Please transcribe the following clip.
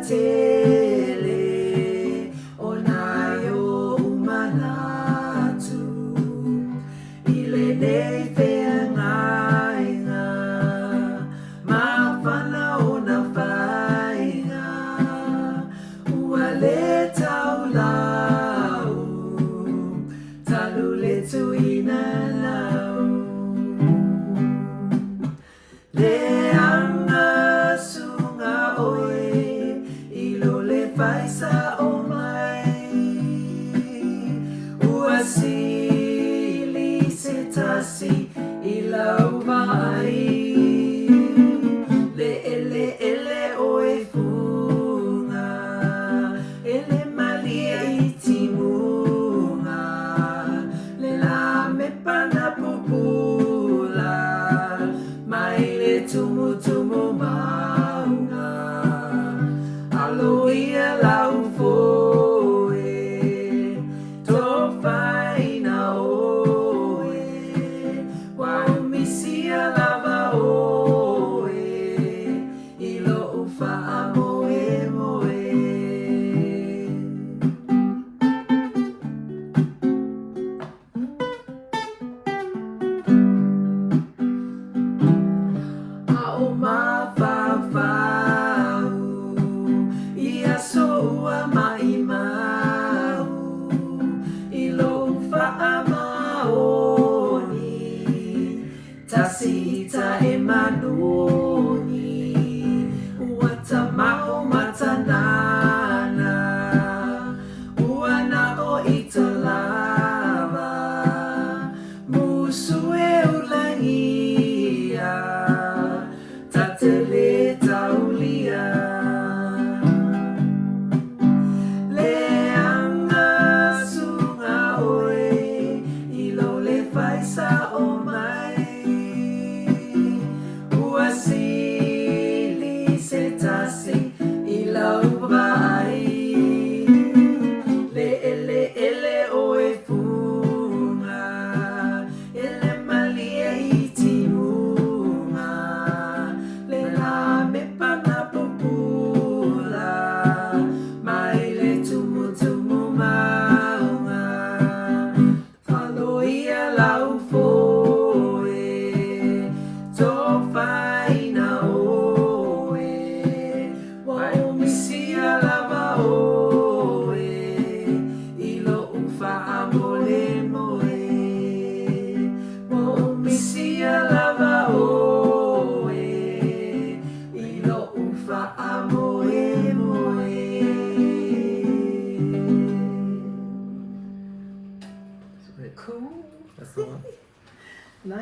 tele onayo umanatu ile nei feangainga mafana ona fainga uale taulau talule tuinalau le anga sunga oe ilole faisa o mai uasili setasi ilau vai le ele oe funga ele malia itimunga le la me pana pupula mai le tumutu